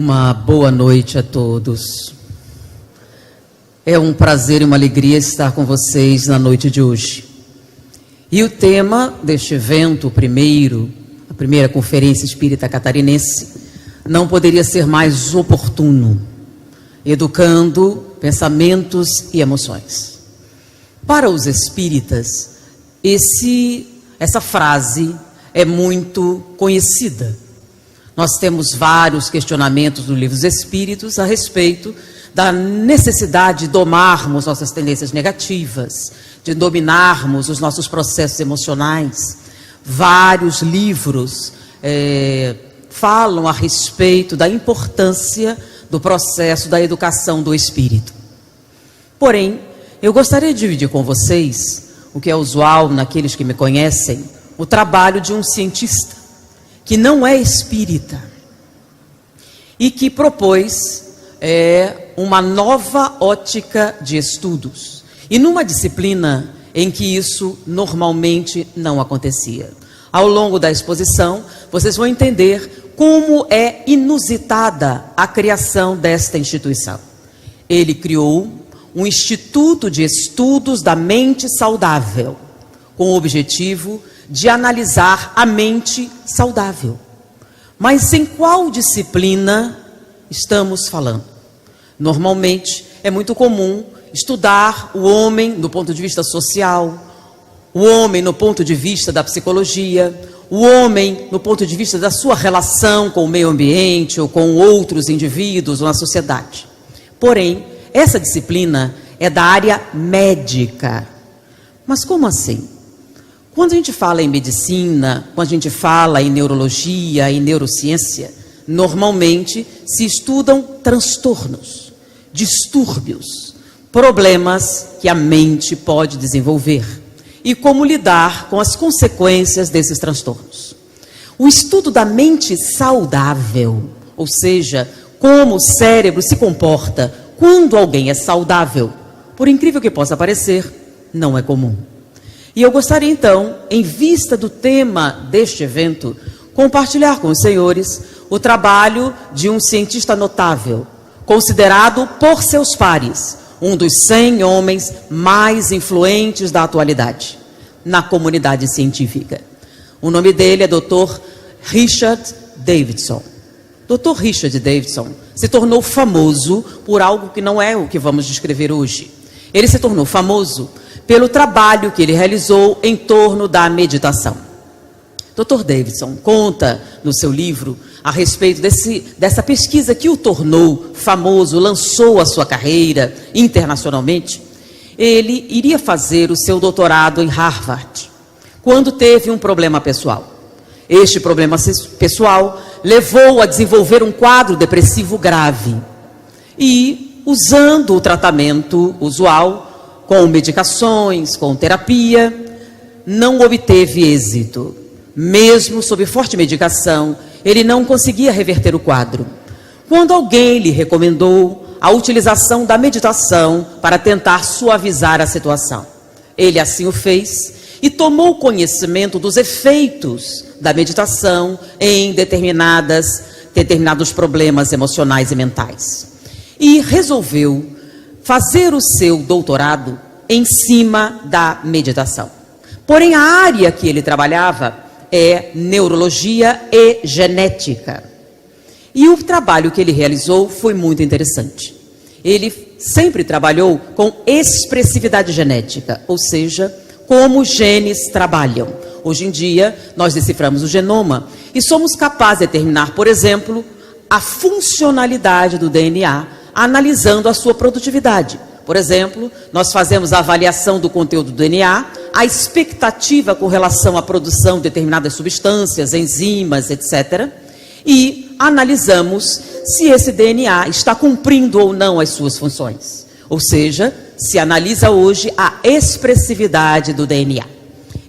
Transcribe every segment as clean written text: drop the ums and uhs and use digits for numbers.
Uma boa noite a todos. É um prazer e uma alegria estar com vocês na noite de hoje. E o tema deste evento, a primeira Conferência Espírita Catarinense, não poderia ser mais oportuno: educando pensamentos e emoções. Para os espíritas, essa frase é muito conhecida. Nós temos vários questionamentos no Livro dos Espíritos a respeito da necessidade de domarmos nossas tendências negativas, de dominarmos os nossos processos emocionais. Vários livros falam a respeito da importância do processo da educação do espírito. Porém, eu gostaria de dividir com vocês, o que é usual naqueles que me conhecem, o trabalho de um cientista que não é espírita e que propôs uma nova ótica de estudos, e numa disciplina em que isso normalmente não acontecia. Ao longo da exposição, vocês vão entender como é inusitada a criação desta instituição. Ele criou um Instituto de Estudos da Mente Saudável, com o objetivo de analisar a mente saudável. Mas em qual disciplina estamos falando? Normalmente é muito comum estudar o homem do ponto de vista social, o homem no ponto de vista da psicologia, o homem no ponto de vista da sua relação com o meio ambiente ou com outros indivíduos ou na sociedade. Porém, essa disciplina é da área médica. Mas como assim? Quando a gente fala em medicina, quando a gente fala em neurologia, em neurociência, normalmente se estudam transtornos, distúrbios, problemas que a mente pode desenvolver e como lidar com as consequências desses transtornos. O estudo da mente saudável, ou seja, como o cérebro se comporta quando alguém é saudável, por incrível que possa parecer, não é comum. E eu gostaria então, em vista do tema deste evento, compartilhar com os senhores o trabalho de um cientista notável, considerado por seus pares um dos 100 homens mais influentes da atualidade na comunidade científica. O nome dele é Dr. Richard Davidson. Dr. Richard Davidson se tornou famoso por algo que não é o que vamos descrever hoje. Ele se tornou famoso pelo trabalho que ele realizou em torno da meditação. Dr. Davidson conta no seu livro a respeito dessa pesquisa que o tornou famoso, lançou a sua carreira internacionalmente. Ele iria fazer o seu doutorado em Harvard, quando teve um problema pessoal. Este problema pessoal levou a desenvolver um quadro depressivo grave. E, usando o tratamento usual, com medicações, com terapia, não obteve êxito. Mesmo sob forte medicação, ele não conseguia reverter o quadro. Quando alguém lhe recomendou a utilização da meditação para tentar suavizar a situação, ele assim o fez e tomou conhecimento dos efeitos da meditação em determinados problemas emocionais e mentais. E resolveu fazer o seu doutorado em cima da meditação. Porém, a área que ele trabalhava é neurologia e genética. E o trabalho que ele realizou foi muito interessante. Ele sempre trabalhou com expressividade genética, ou seja, como os genes trabalham. Hoje em dia, nós deciframos o genoma e somos capazes de determinar, por exemplo, a funcionalidade do DNA, analisando a sua produtividade. Por exemplo, nós fazemos a avaliação do conteúdo do DNA, a expectativa com relação à produção de determinadas substâncias, enzimas, etc. E analisamos se esse DNA está cumprindo ou não as suas funções. Ou seja, se analisa hoje a expressividade do DNA.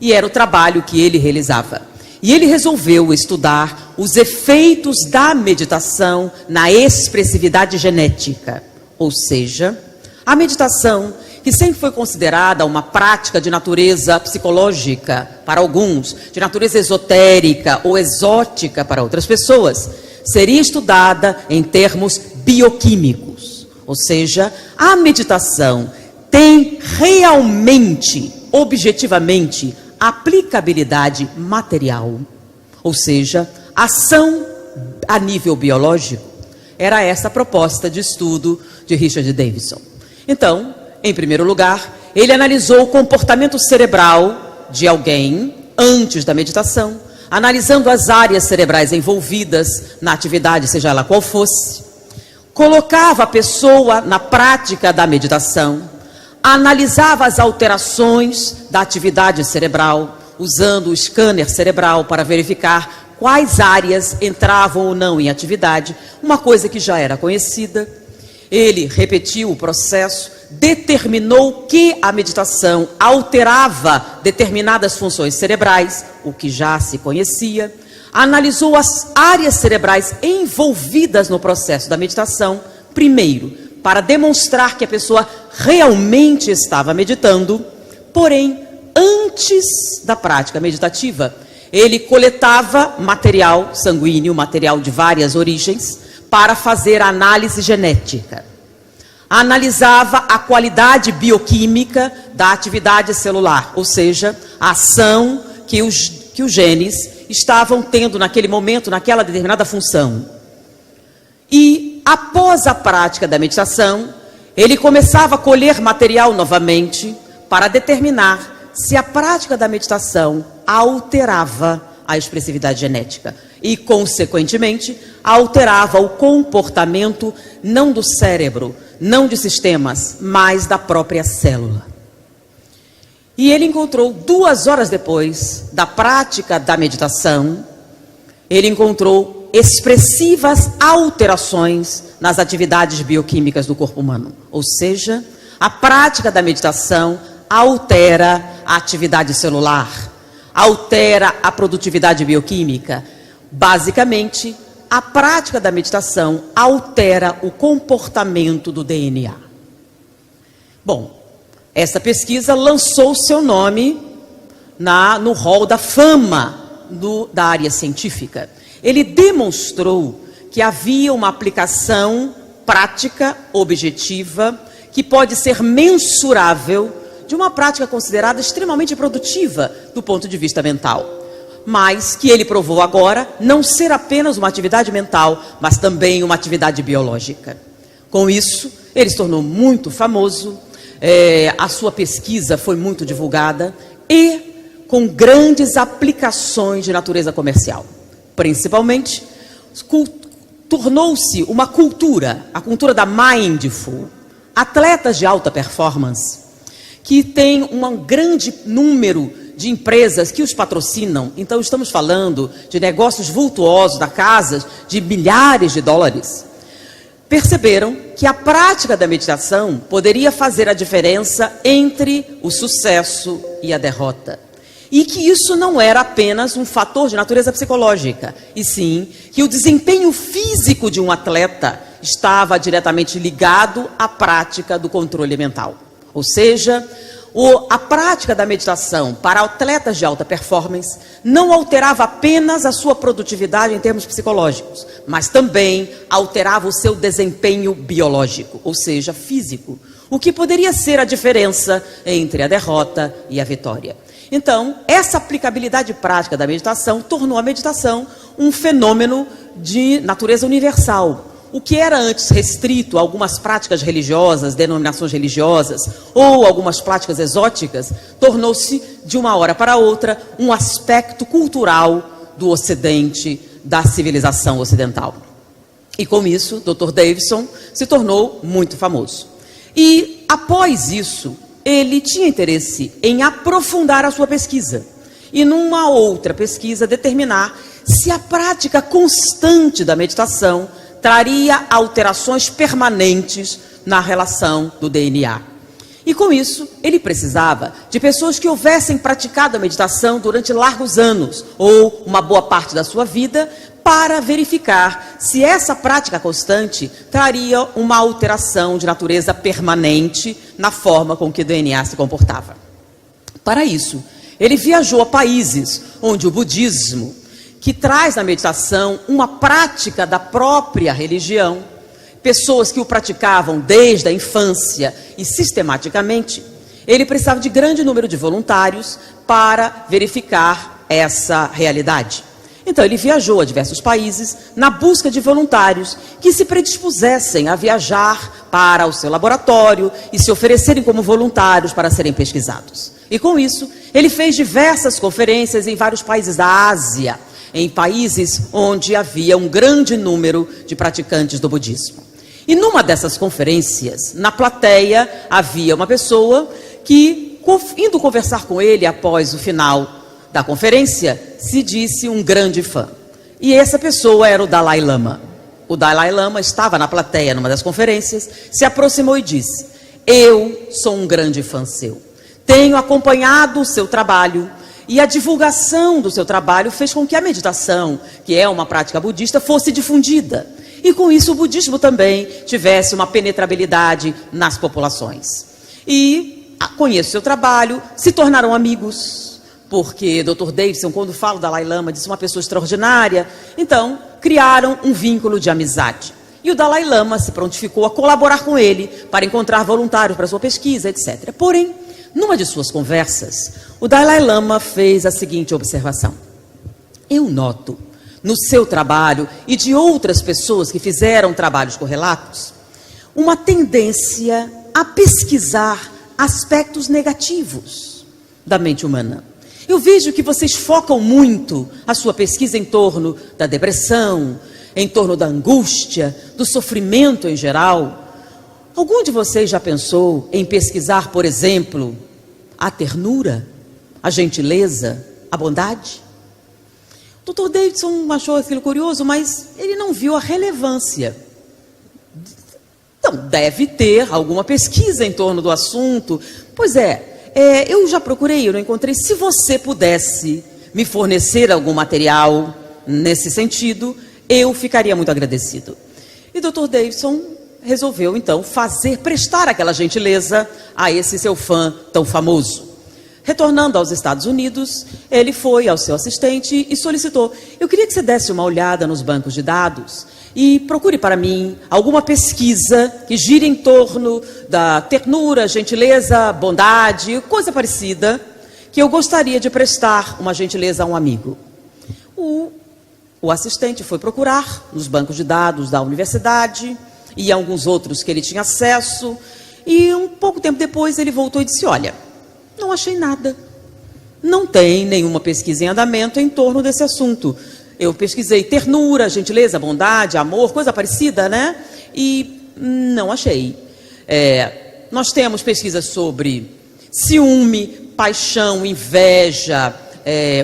E era o trabalho que ele realizava. E ele resolveu estudar os efeitos da meditação na expressividade genética. Ou seja, a meditação, que sempre foi considerada uma prática de natureza psicológica para alguns, de natureza esotérica ou exótica para outras pessoas, seria estudada em termos bioquímicos. Ou seja, a meditação tem realmente, objetivamente, aplicabilidade material. Ou seja, ação a nível biológico. Era essa a proposta de estudo de Richard Davidson. Então, em primeiro lugar, ele analisou o comportamento cerebral de alguém antes da meditação, analisando as áreas cerebrais envolvidas na atividade, seja ela qual fosse, colocava a pessoa na prática da meditação, analisava as alterações da atividade cerebral, usando o scanner cerebral para verificar quais áreas entravam ou não em atividade, uma coisa que já era conhecida. Ele repetiu o processo, determinou que a meditação alterava determinadas funções cerebrais, o que já se conhecia, analisou as áreas cerebrais envolvidas no processo da meditação, primeiro, para demonstrar que a pessoa realmente estava meditando, porém, antes da prática meditativa, ele coletava material sanguíneo, material de várias origens, para fazer análise genética. Analisava a qualidade bioquímica da atividade celular, ou seja, a ação que os genes estavam tendo naquele momento, naquela determinada função. E, após a prática da meditação, ele começava a colher material novamente para determinar se a prática da meditação alterava a expressividade genética e, consequentemente, alterava o comportamento não do cérebro, não de sistemas, mas da própria célula. E ele encontrou, 2 horas depois da prática da meditação, ele encontrou expressivas alterações nas atividades bioquímicas do corpo humano. Ou seja, a prática da meditação altera a atividade celular, altera a produtividade bioquímica. Basicamente, a prática da meditação altera o comportamento do DNA. Bom, essa pesquisa lançou seu nome no hall da fama da área científica. Ele demonstrou que havia uma aplicação prática, objetiva, que pode ser mensurável de uma prática considerada extremamente produtiva do ponto de vista mental, mas que ele provou agora não ser apenas uma atividade mental, mas também uma atividade biológica. Com isso, ele se tornou muito famoso, a sua pesquisa foi muito divulgada e com grandes aplicações de natureza comercial. Principalmente, tornou-se uma cultura, a cultura da mindful. Atletas de alta performance, que tem um grande número de empresas que os patrocinam. Então, estamos falando de negócios vultuosos da casa de milhares de dólares. Perceberam que a prática da meditação poderia fazer a diferença entre o sucesso e a derrota. E que isso não era apenas um fator de natureza psicológica, e sim que o desempenho físico de um atleta estava diretamente ligado à prática do controle mental. Ou seja, a prática da meditação para atletas de alta performance não alterava apenas a sua produtividade em termos psicológicos, mas também alterava o seu desempenho biológico, ou seja, físico, o que poderia ser a diferença entre a derrota e a vitória. Então, essa aplicabilidade prática da meditação tornou a meditação um fenômeno de natureza universal. O que era antes restrito a algumas práticas religiosas, denominações religiosas, ou algumas práticas exóticas, tornou-se, de uma hora para outra, um aspecto cultural do Ocidente, da civilização ocidental. E com isso, Dr. Davidson se tornou muito famoso. E, após isso, ele tinha interesse em aprofundar a sua pesquisa. E, numa outra pesquisa, determinar se a prática constante da meditação traria alterações permanentes na relação do DNA. E com isso, ele precisava de pessoas que houvessem praticado a meditação durante largos anos, ou uma boa parte da sua vida, para verificar se essa prática constante traria uma alteração de natureza permanente na forma com que o DNA se comportava. Para isso, ele viajou a países onde o budismo que traz na meditação uma prática da própria religião, pessoas que o praticavam desde a infância e sistematicamente, ele precisava de grande número de voluntários para verificar essa realidade. Então ele viajou a diversos países na busca de voluntários que se predispusessem a viajar para o seu laboratório e se oferecerem como voluntários para serem pesquisados. E com isso, ele fez diversas conferências em vários países da Ásia, em países onde havia um grande número de praticantes do budismo. E numa dessas conferências, na plateia, havia uma pessoa que, indo conversar com ele após o final da conferência, se disse um grande fã. E essa pessoa era o Dalai Lama. O Dalai Lama estava na plateia numa das conferências, se aproximou e disse: eu sou um grande fã seu. Tenho acompanhado o seu trabalho e a divulgação do seu trabalho fez com que a meditação, que é uma prática budista, fosse difundida. E com isso o budismo também tivesse uma penetrabilidade nas populações. E conheço o seu trabalho, se tornaram amigos, porque Dr. Davidson, quando fala do Dalai Lama, disse uma pessoa extraordinária. Então, criaram um vínculo de amizade. E o Dalai Lama se prontificou a colaborar com ele para encontrar voluntários para sua pesquisa, etc. Porém, numa de suas conversas, o Dalai Lama fez a seguinte observação: eu noto no seu trabalho e de outras pessoas que fizeram trabalhos correlatos uma tendência a pesquisar aspectos negativos da mente humana. Eu vejo que vocês focam muito a sua pesquisa em torno da depressão, em torno da angústia, do sofrimento em geral. Algum de vocês já pensou em pesquisar, por exemplo, a ternura, a gentileza, a bondade? O Dr. Davidson achou aquilo curioso, mas ele não viu a relevância. Então, deve ter alguma pesquisa em torno do assunto. Pois eu já procurei, eu não encontrei. Se você pudesse me fornecer algum material nesse sentido, eu ficaria muito agradecido. E Dr. Davidson resolveu, então, prestar aquela gentileza a esse seu fã tão famoso. Retornando aos Estados Unidos, ele foi ao seu assistente e solicitou: eu queria que você desse uma olhada nos bancos de dados e procure para mim alguma pesquisa que gire em torno da ternura, gentileza, bondade, coisa parecida, que eu gostaria de prestar uma gentileza a um amigo. O assistente foi procurar nos bancos de dados da universidade e alguns outros que ele tinha acesso, e um pouco tempo depois ele voltou e disse: olha, não achei nada. Não tem nenhuma pesquisa em andamento em torno desse assunto. Eu pesquisei ternura, gentileza, bondade, amor, coisa parecida, né? E não achei. Nós temos pesquisas sobre ciúme, paixão, inveja,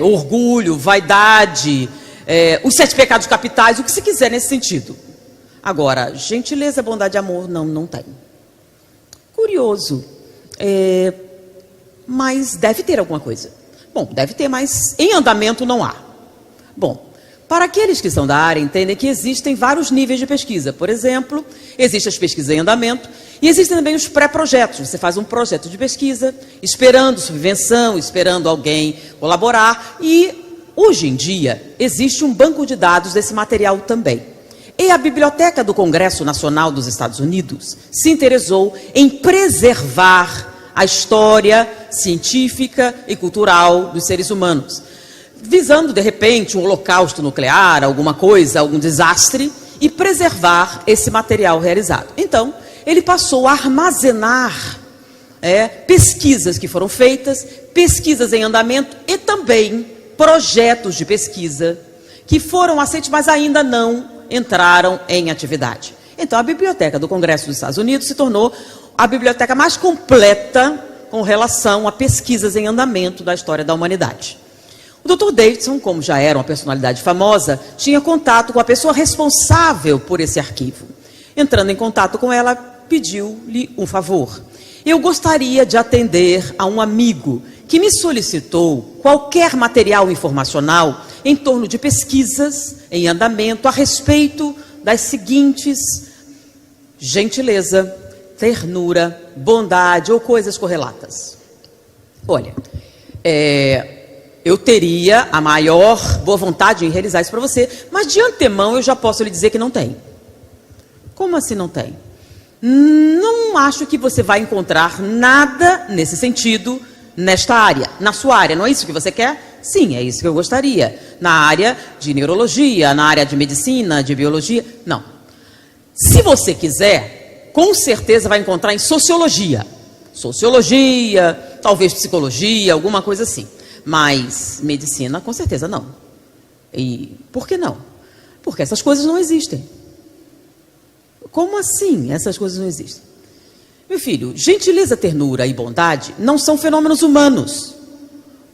orgulho, vaidade, os 7 pecados capitais, o que se quiser nesse sentido. Agora, gentileza, bondade e amor, não tem. Curioso. Mas deve ter alguma coisa. Bom, deve ter, mas em andamento não há. Bom, para aqueles que são da área, entendem que existem vários níveis de pesquisa. Por exemplo, existem as pesquisas em andamento e existem também os pré-projetos. Você faz um projeto de pesquisa, esperando subvenção, esperando alguém colaborar. E, hoje em dia, existe um banco de dados desse material também. E a Biblioteca do Congresso Nacional dos Estados Unidos se interessou em preservar a história científica e cultural dos seres humanos, visando, de repente, um holocausto nuclear, alguma coisa, algum desastre, e preservar esse material realizado. Então, ele passou a armazenar pesquisas que foram feitas, pesquisas em andamento e também projetos de pesquisa que foram aceitos, mas ainda não entraram em atividade. Então, a Biblioteca do Congresso dos Estados Unidos se tornou a biblioteca mais completa com relação a pesquisas em andamento da história da humanidade. O Dr. Davidson, como já era uma personalidade famosa, tinha contato com a pessoa responsável por esse arquivo. Entrando em contato com ela, pediu-lhe um favor. Eu gostaria de atender a um amigo que me solicitou qualquer material informacional em torno de pesquisas em andamento a respeito das seguintes: gentileza, ternura, bondade ou coisas correlatas. Olha, eu teria a maior boa vontade em realizar isso para você, mas de antemão eu já posso lhe dizer que não tem. Como assim não tem? Não acho que você vai encontrar nada nesse sentido nesta área, na sua área. Não é isso que você quer? Sim, é isso que eu gostaria. Na área de neurologia, na área de medicina, de biologia. Não. Se você quiser, com certeza vai encontrar em sociologia. Sociologia, talvez psicologia, alguma coisa assim. Mas medicina, com certeza não. E por que não? Porque essas coisas não existem. Como assim essas coisas não existem? Meu filho, gentileza, ternura e bondade não são fenômenos humanos.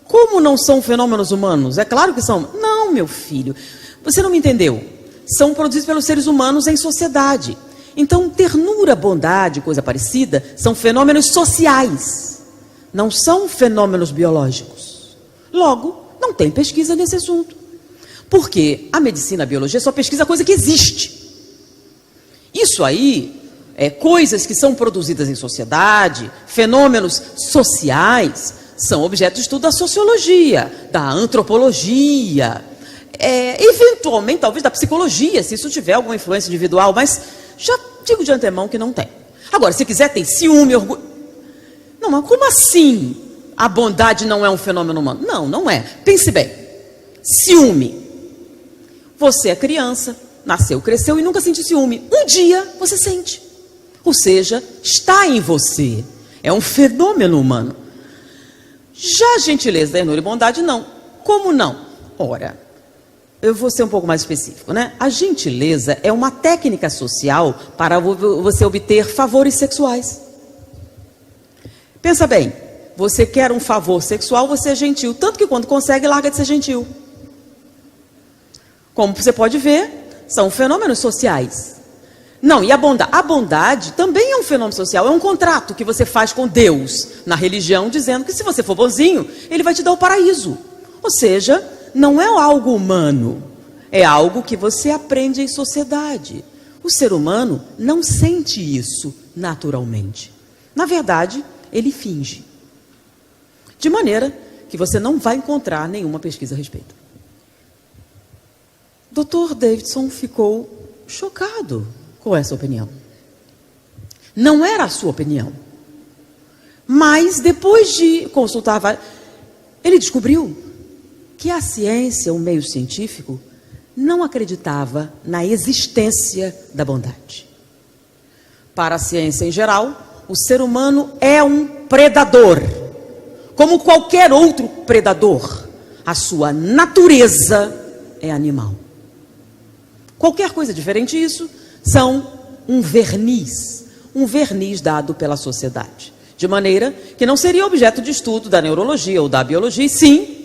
Como não são fenômenos humanos? É claro que são. Não, meu filho, você não me entendeu. São produzidos pelos seres humanos em sociedade. Então, ternura, bondade, coisa parecida, são fenômenos sociais. Não são fenômenos biológicos. Logo, não tem pesquisa nesse assunto. Porque a medicina, a biologia só pesquisa coisa que existe. Isso aí coisas que são produzidas em sociedade, fenômenos sociais, são objeto de estudo da sociologia, da antropologia, eventualmente, talvez da psicologia, se isso tiver alguma influência individual, mas já digo de antemão que não tem. Agora, se quiser, tem ciúme, orgulho. Não, mas como assim a bondade não é um fenômeno humano? Não, não é. Pense bem. Ciúme. Você é criança, nasceu, cresceu e nunca sentiu ciúme. Um dia você sente. Ou seja, está em você. É um fenômeno humano. Já gentileza, ternura e bondade, não. Como não? Ora, eu vou ser um pouco mais específico, né? A gentileza é uma técnica social para você obter favores sexuais. Pensa bem, você quer um favor sexual, você é gentil. Tanto que quando consegue, larga de ser gentil. Como você pode ver, são fenômenos sociais. Não, e a bondade? A bondade também é um fenômeno social, é um contrato que você faz com Deus na religião, dizendo que se você for bonzinho, Ele vai te dar o paraíso. Ou seja, não é algo humano, é algo que você aprende em sociedade. O ser humano não sente isso naturalmente. Na verdade, ele finge. De maneira que você não vai encontrar nenhuma pesquisa a respeito. Dr. Davidson ficou chocado com essa opinião. Não era a sua opinião. Mas depois de consultar, ele descobriu que a ciência, o meio científico, não acreditava na existência da bondade. Para a ciência em geral, o ser humano é um predador. Como qualquer outro predador, a sua natureza é animal. Qualquer coisa diferente disso são um verniz dado pela sociedade. De maneira que não seria objeto de estudo da neurologia ou da biologia, e sim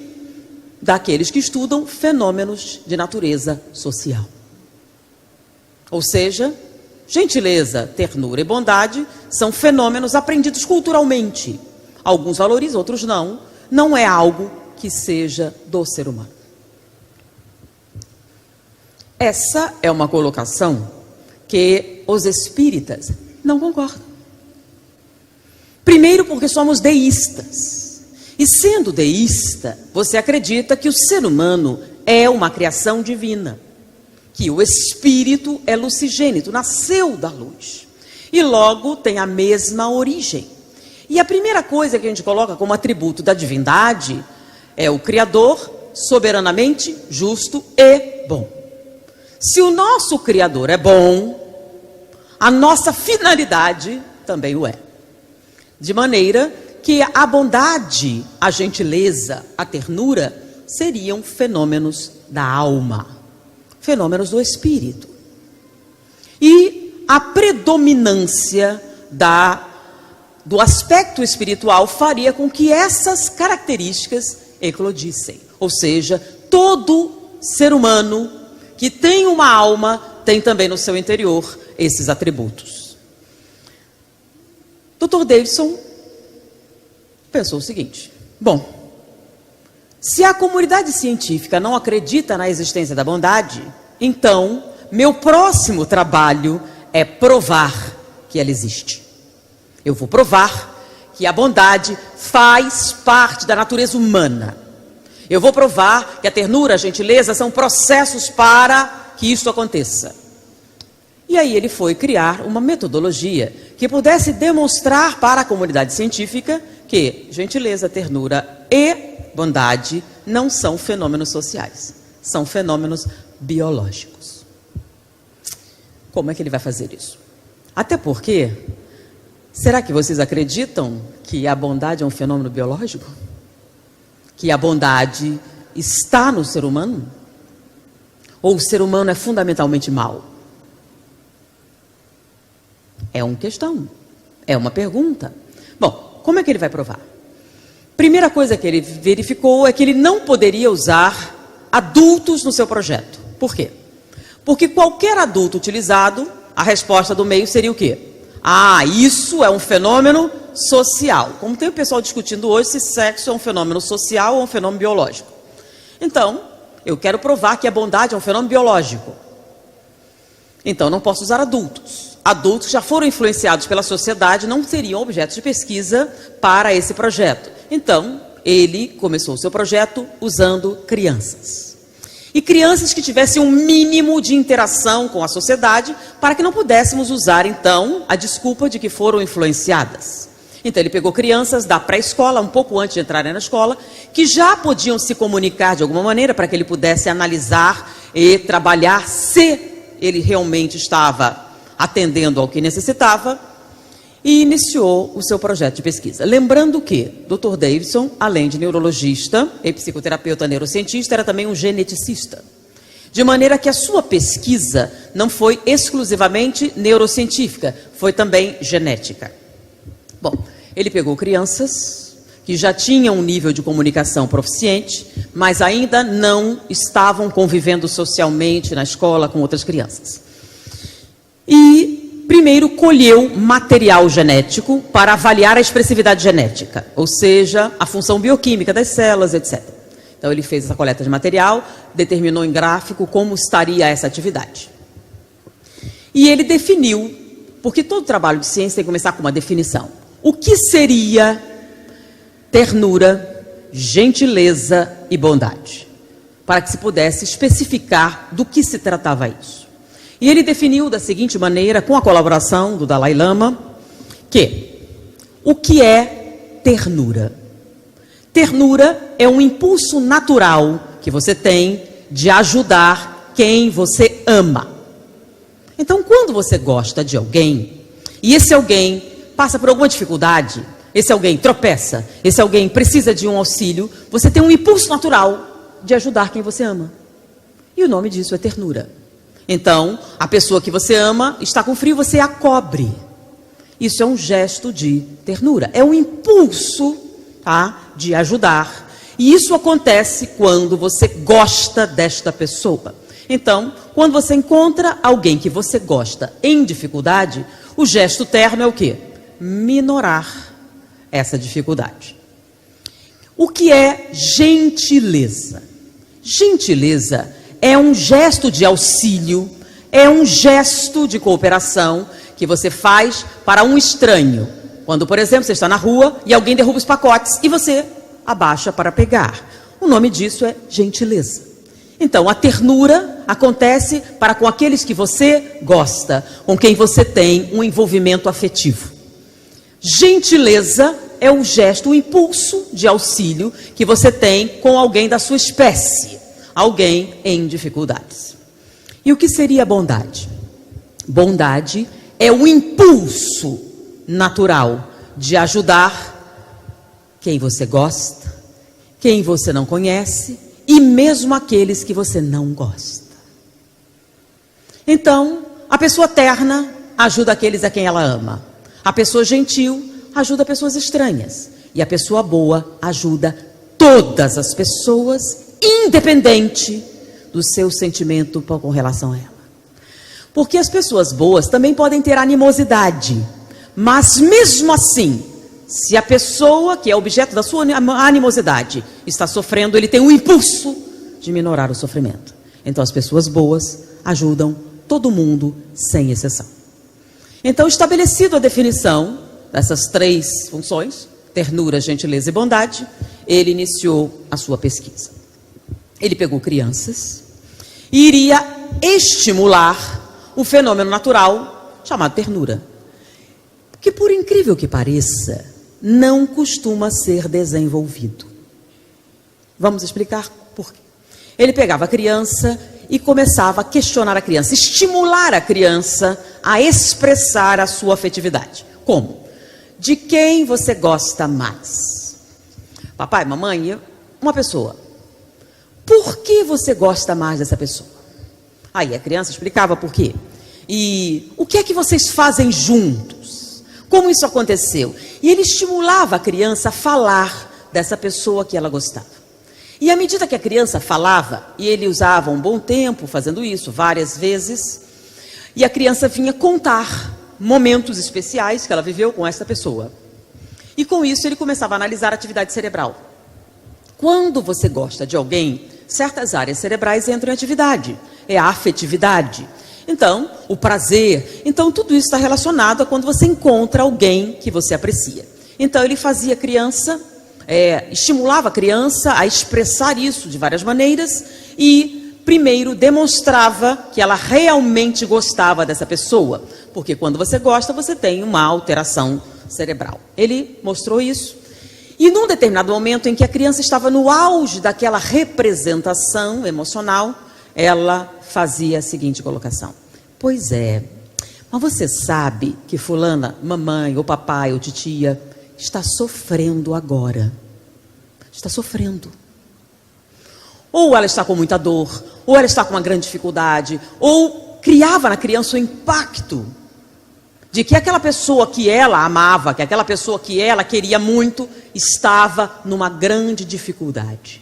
daqueles que estudam fenômenos de natureza social. Ou seja, gentileza, ternura e bondade são fenômenos aprendidos culturalmente. Alguns valorizam, outros não. Não é algo que seja do ser humano. Essa é uma colocação que os espíritas não concordam. Primeiro porque somos deístas. E sendo deísta, você acredita que o ser humano é uma criação divina. Que o espírito é lucigênito, nasceu da luz. E logo tem a mesma origem. E a primeira coisa que a gente coloca como atributo da divindade é o Criador, soberanamente justo e bom. Se o nosso Criador é bom, a nossa finalidade também o é. De maneira que a bondade, a gentileza, a ternura seriam fenômenos da alma, fenômenos do espírito. E a predominância do aspecto espiritual faria com que essas características eclodissem. Ou seja, todo ser humano que tem uma alma tem também no seu interior esses atributos. Dr. Davidson pensou o seguinte: bom, se a comunidade científica não acredita na existência da bondade, então meu próximo trabalho é provar que ela existe. Eu vou provar que a bondade faz parte da natureza humana. Eu vou provar que a ternura, a gentileza são processos para que isso aconteça. E aí ele foi criar uma metodologia que pudesse demonstrar para a comunidade científica que gentileza, ternura e bondade não são fenômenos sociais, são fenômenos biológicos. Como é que ele vai fazer isso? Até porque, será que vocês acreditam que a bondade é um fenômeno biológico? Que a bondade está no ser humano? Ou o ser humano é fundamentalmente mau? É uma questão, é uma pergunta. Bom, como é que ele vai provar? Primeira coisa que ele verificou é que ele não poderia usar adultos no seu projeto. Por quê? Porque qualquer adulto utilizado, a resposta do meio seria o quê? Ah, isso é um fenômeno social. Como tem o pessoal discutindo hoje se sexo é um fenômeno social ou um fenômeno biológico. Então, eu quero provar que a bondade é um fenômeno biológico. Então, não posso usar adultos. Adultos que já foram influenciados pela sociedade não seriam objetos de pesquisa para esse projeto. Então, ele começou o seu projeto usando crianças. E crianças que tivessem um mínimo de interação com a sociedade para que não pudéssemos usar, então, a desculpa de que foram influenciadas. Então, ele pegou crianças da pré-escola, um pouco antes de entrarem na escola, que já podiam se comunicar de alguma maneira para que ele pudesse analisar e trabalhar se ele realmente estava atendendo ao que necessitava, e iniciou o seu projeto de pesquisa. Lembrando que Dr. Davidson, além de neurologista e psicoterapeuta neurocientista, era também um geneticista. De maneira que a sua pesquisa não foi exclusivamente neurocientífica, foi também genética. Bom, ele pegou crianças que já tinham um nível de comunicação proficiente, mas ainda não estavam convivendo socialmente na escola com outras crianças. E primeiro colheu material genético para avaliar a expressividade genética, ou seja, a função bioquímica das células, etc. Então ele fez essa coleta de material, determinou em gráfico como estaria essa atividade. E ele definiu, porque todo trabalho de ciência tem que começar com uma definição. O que seria ternura, gentileza e bondade? Para que se pudesse especificar do que se tratava isso. E ele definiu da seguinte maneira, com a colaboração do Dalai Lama, que o que é ternura? Ternura é um impulso natural que você tem de ajudar quem você ama. Então, quando você gosta de alguém, e esse alguém passa por alguma dificuldade, esse alguém tropeça, esse alguém precisa de um auxílio, você tem um impulso natural de ajudar quem você ama. E o nome disso é ternura. Então, a pessoa que você ama está com frio, você a cobre. Isso é um gesto de ternura. É um impulso, tá, de ajudar. E isso acontece quando você gosta desta pessoa. Então, quando você encontra alguém que você gosta em dificuldade, o gesto terno é o quê? Minorar essa dificuldade. O que é gentileza? Gentileza é um gesto de auxílio, é um gesto de cooperação que você faz para um estranho. Quando, por exemplo, você está na rua e alguém derruba os pacotes e você abaixa para pegar. O nome disso é gentileza. Então, a ternura acontece para com aqueles que você gosta, com quem você tem um envolvimento afetivo. Gentileza é o gesto, o impulso de auxílio que você tem com alguém da sua espécie. Alguém em dificuldades. E o que seria bondade? Bondade é o impulso natural de ajudar quem você gosta, quem você não conhece e mesmo aqueles que você não gosta. Então, a pessoa terna ajuda aqueles a quem ela ama. A pessoa gentil ajuda pessoas estranhas. E a pessoa boa ajuda todas as pessoas, independente do seu sentimento com relação a ela. Porque as pessoas boas também podem ter animosidade, mas mesmo assim, se a pessoa que é objeto da sua animosidade está sofrendo, ele tem um impulso de minorar o sofrimento. Então as pessoas boas ajudam todo mundo, sem exceção. Então, estabelecido a definição dessas três funções, ternura, gentileza e bondade, ele iniciou a sua pesquisa. Ele pegou crianças e iria estimular o fenômeno natural chamado ternura, que, por incrível que pareça, não costuma ser desenvolvido. Vamos explicar por quê. Ele pegava a criança e começava a questionar a criança, estimular a criança a expressar a sua afetividade. Como? De quem você gosta mais? Papai, mamãe, uma pessoa. Por que você gosta mais dessa pessoa? Aí a criança explicava por quê. E o que é que vocês fazem juntos? Como isso aconteceu? E ele estimulava a criança a falar dessa pessoa que ela gostava. E à medida que a criança falava, e ele usava um bom tempo fazendo isso, várias vezes, e a criança vinha contar momentos especiais que ela viveu com essa pessoa. E com isso ele começava a analisar a atividade cerebral. Quando você gosta de alguém, certas áreas cerebrais entram em atividade. É a afetividade. Então, o prazer. Então, tudo isso está relacionado a quando você encontra alguém que você aprecia. Então, ele fazia a criança... estimulava a criança a expressar isso de várias maneiras e, primeiro, demonstrava que ela realmente gostava dessa pessoa, porque quando você gosta, você tem uma alteração cerebral. Ele mostrou isso e, num determinado momento em que a criança estava no auge daquela representação emocional, ela fazia a seguinte colocação: pois é, mas você sabe que fulana, mamãe, ou papai, ou titia, está sofrendo agora. Está sofrendo. Ou ela está com muita dor, ou ela está com uma grande dificuldade, ou criava na criança o impacto de que aquela pessoa que ela amava, que aquela pessoa que ela queria muito, estava numa grande dificuldade.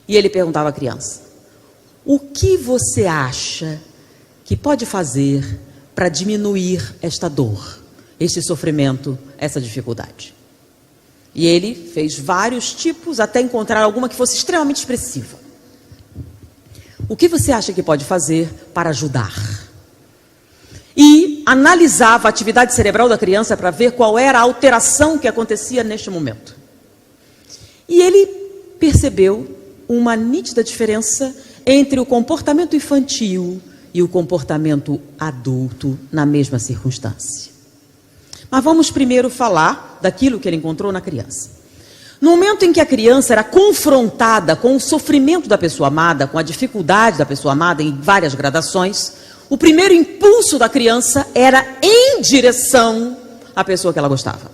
E ele perguntava à criança: o que você acha que pode fazer para diminuir esta dor, este sofrimento, essa dificuldade? E ele fez vários tipos até encontrar alguma que fosse extremamente expressiva. O que você acha que pode fazer para ajudar? E analisava a atividade cerebral da criança para ver qual era a alteração que acontecia neste momento. E ele percebeu uma nítida diferença entre o comportamento infantil e o comportamento adulto na mesma circunstância. Mas vamos primeiro falar daquilo que ele encontrou na criança. No momento em que a criança era confrontada com o sofrimento da pessoa amada, com a dificuldade da pessoa amada em várias gradações, o primeiro impulso da criança era em direção à pessoa que ela gostava.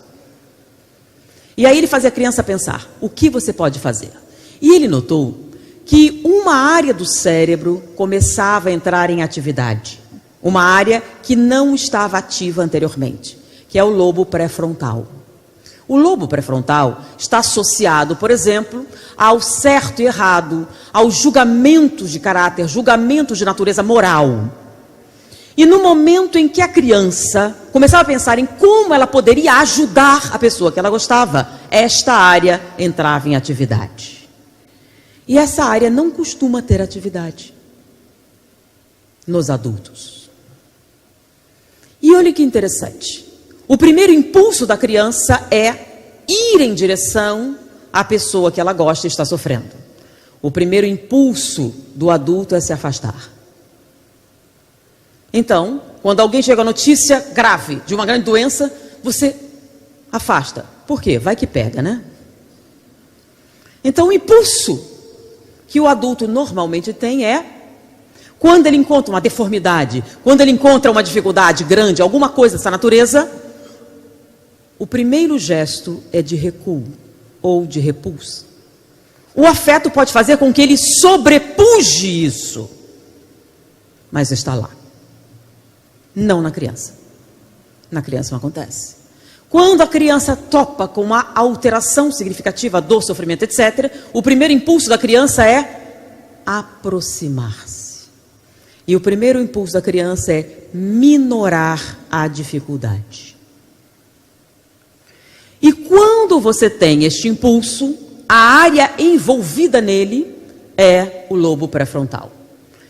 E aí ele fazia a criança pensar: o que você pode fazer? E ele notou que uma área do cérebro começava a entrar em atividade. Uma área que não estava ativa anteriormente, que é o lobo pré-frontal. O lobo pré-frontal está associado, por exemplo, ao certo e errado, aos julgamentos de caráter, julgamentos de natureza moral. E no momento em que a criança começava a pensar em como ela poderia ajudar a pessoa que ela gostava, esta área entrava em atividade. E essa área não costuma ter atividade nos adultos. E olha que interessante. O primeiro impulso da criança é ir em direção à pessoa que ela gosta e está sofrendo. O primeiro impulso do adulto é se afastar. Então, quando alguém chega a notícia grave de uma grande doença, você afasta. Por quê? Vai que pega, né? Então, o impulso que o adulto normalmente tem é, quando ele encontra uma deformidade, quando ele encontra uma dificuldade grande, alguma coisa dessa natureza, o primeiro gesto é de recuo ou de repulsa. O afeto pode fazer com que ele sobrepuje isso, mas está lá. Não na criança. Na criança não acontece. Quando a criança topa com uma alteração significativa, dor, sofrimento, etc., o primeiro impulso da criança é aproximar-se. E o primeiro impulso da criança é minorar a dificuldade. E quando você tem este impulso, a área envolvida nele é o lobo pré-frontal.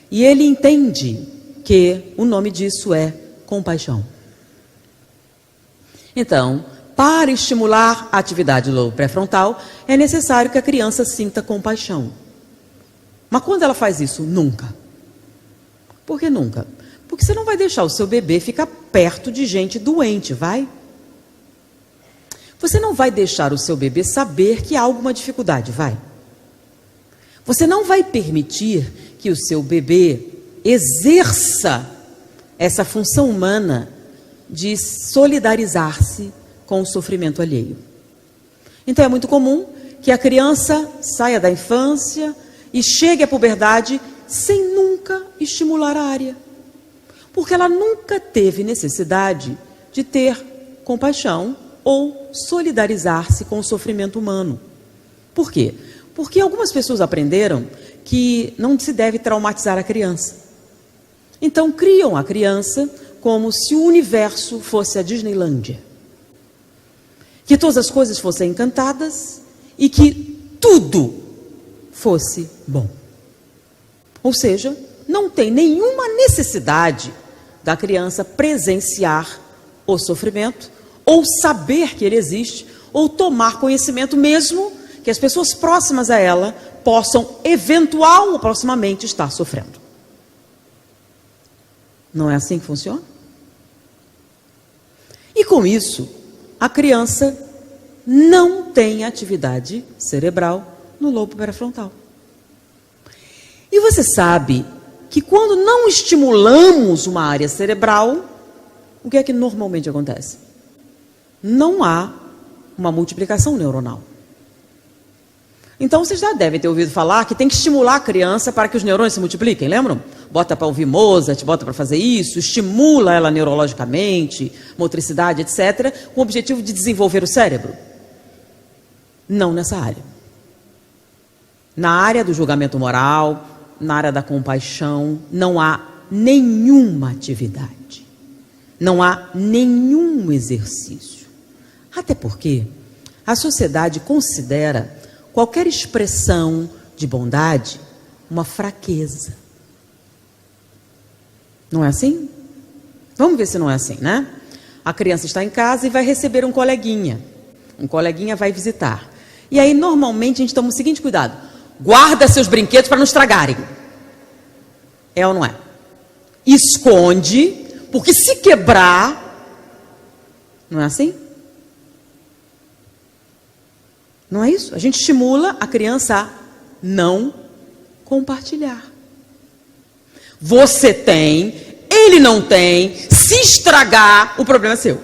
E ele entende que o nome disso é compaixão. Então, para estimular a atividade do lobo pré-frontal, é necessário que a criança sinta compaixão. Mas quando ela faz isso? Nunca. Por que nunca? Porque você não vai deixar o seu bebê ficar perto de gente doente, vai? Você não vai deixar o seu bebê saber que há alguma dificuldade, vai? Você não vai permitir que o seu bebê exerça essa função humana de solidarizar-se com o sofrimento alheio. Então é muito comum que a criança saia da infância e chegue à puberdade sem nunca estimular a área. Porque ela nunca teve necessidade de ter compaixão ou solidarizar-se com o sofrimento humano. Por quê? Porque algumas pessoas aprenderam que não se deve traumatizar a criança. Então criam a criança como se o universo fosse a Disneylândia. Que todas as coisas fossem encantadas e que tudo fosse bom. Ou seja, não tem nenhuma necessidade da criança presenciar o sofrimento, ou saber que ele existe, ou tomar conhecimento mesmo que as pessoas próximas a ela possam eventual ou proximamente estar sofrendo. Não é assim que funciona? E com isso, a criança não tem atividade cerebral no lobo pré-frontal. E você sabe que quando não estimulamos uma área cerebral, o que é que normalmente acontece? Não há uma multiplicação neuronal. Então vocês já devem ter ouvido falar que tem que estimular a criança para que os neurônios se multipliquem, lembram? Bota para ouvir Mozart, bota para fazer isso, estimula ela neurologicamente, motricidade, etc., com o objetivo de desenvolver o cérebro. Não nessa área. Na área do julgamento moral, na área da compaixão, não há nenhuma atividade. Não há nenhum exercício. Até porque a sociedade considera qualquer expressão de bondade uma fraqueza. Não é assim? Vamos ver se não é assim, né? A criança está em casa e vai receber um coleguinha. Um coleguinha vai visitar. E aí, normalmente, a gente toma o seguinte cuidado. Guarda seus brinquedos para não estragarem. É ou não é? Esconde, porque se quebrar... Não é assim? Não é isso? A gente estimula a criança a não compartilhar. Você tem, ele não tem, se estragar, o problema é seu.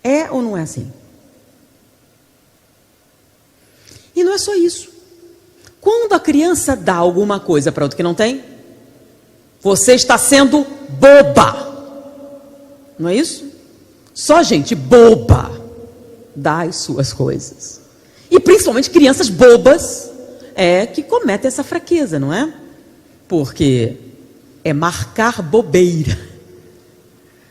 É ou não é assim? E não é só isso. Quando a criança dá alguma coisa para outro que não tem, você está sendo boba. Não é isso? Só gente boba dá as suas coisas. E principalmente crianças bobas que cometem essa fraqueza, não é? Porque é marcar bobeira.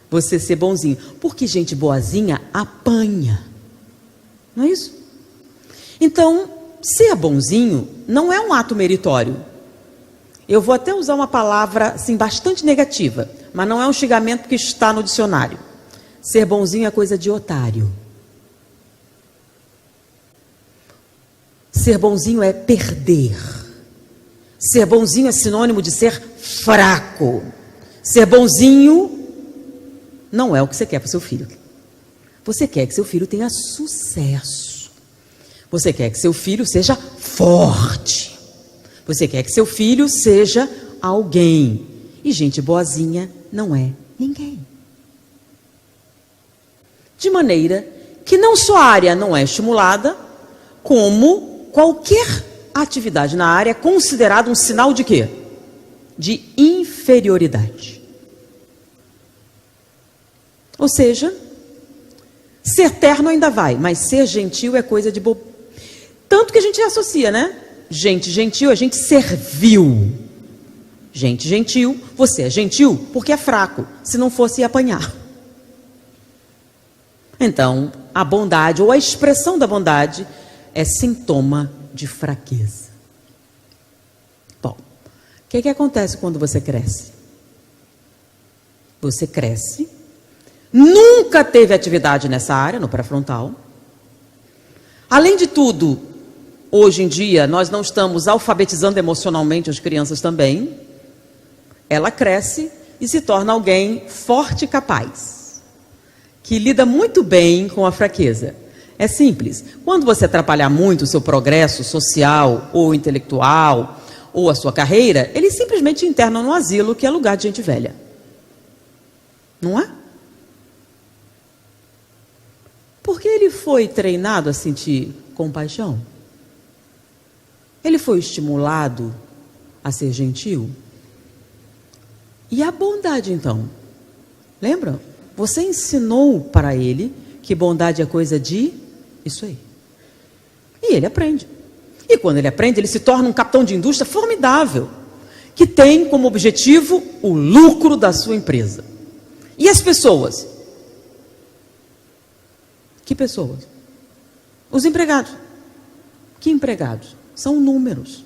Você ser bonzinho. Porque gente boazinha apanha. Não é isso? Então, ser bonzinho não é um ato meritório. Eu vou até usar uma palavra assim, bastante negativa, mas não é um xingamento que está no dicionário. Ser bonzinho é coisa de otário. Ser bonzinho é perder. Ser bonzinho é sinônimo de ser fraco. Ser bonzinho não é o que você quer para o seu filho. Você quer que seu filho tenha sucesso. Você quer que seu filho seja forte. Você quer que seu filho seja alguém. E gente boazinha não é ninguém. De maneira que não só a área não é estimulada, como qualquer atividade na área é considerada um sinal de quê? De inferioridade. Ou seja, ser terno ainda vai, mas ser gentil é coisa de bobo. Tanto que a gente associa, né? Gente gentil é gente servil. Gente gentil, você é gentil porque é fraco. Se não fosse, ia apanhar. Então, a bondade ou a expressão da bondade é sintoma de fraqueza. Bom, o que acontece quando você cresce? Você cresce, nunca teve atividade nessa área, no pré-frontal. Além de tudo, hoje em dia nós não estamos alfabetizando emocionalmente as crianças também, ela cresce e se torna alguém forte e capaz, que lida muito bem com a fraqueza. É simples. Quando você atrapalhar muito o seu progresso social ou intelectual ou a sua carreira, eles simplesmente internam no asilo, que é lugar de gente velha. Não é? Porque ele foi treinado a sentir compaixão. Ele foi estimulado a ser gentil. E a bondade, então? Lembra? Você ensinou para ele que bondade é coisa de isso aí. E ele aprende. E quando ele aprende, ele se torna um capitão de indústria formidável, que tem como objetivo o lucro da sua empresa. E as pessoas? Que pessoas? Os empregados. Que empregados? São números.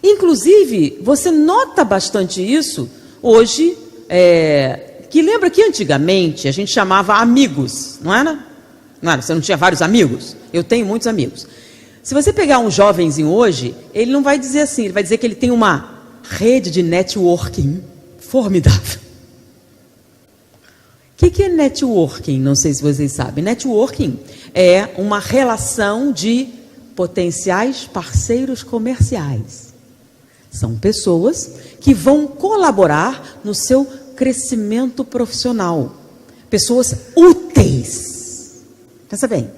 Inclusive, você nota bastante isso hoje, que lembra que antigamente a gente chamava amigos, não era? Não era? Você não tinha vários amigos? Eu tenho muitos amigos. Se você pegar um jovenzinho hoje, ele não vai dizer assim, ele vai dizer que ele tem uma rede de networking formidável. O que é networking? Não sei se vocês sabem. Networking é uma relação de potenciais parceiros comerciais. São pessoas que vão colaborar no seu crescimento profissional. Pessoas úteis. Pensa bem.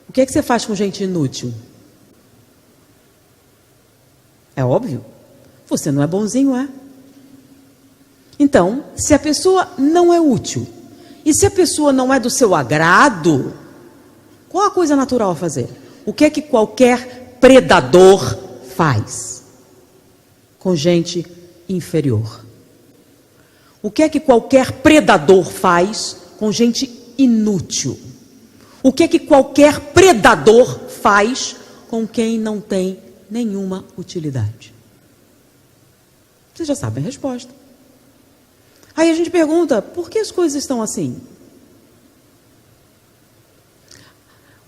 O que é que você faz com gente inútil? É óbvio. Você não é bonzinho, é? Então, se a pessoa não é útil, e se a pessoa não é do seu agrado, qual a coisa natural a fazer? O que é que qualquer predador faz com gente inferior? O que é que qualquer predador faz com gente inútil? O que é que qualquer predador faz com quem não tem nenhuma utilidade? Vocês já sabem a resposta. Aí a gente pergunta, por que as coisas estão assim?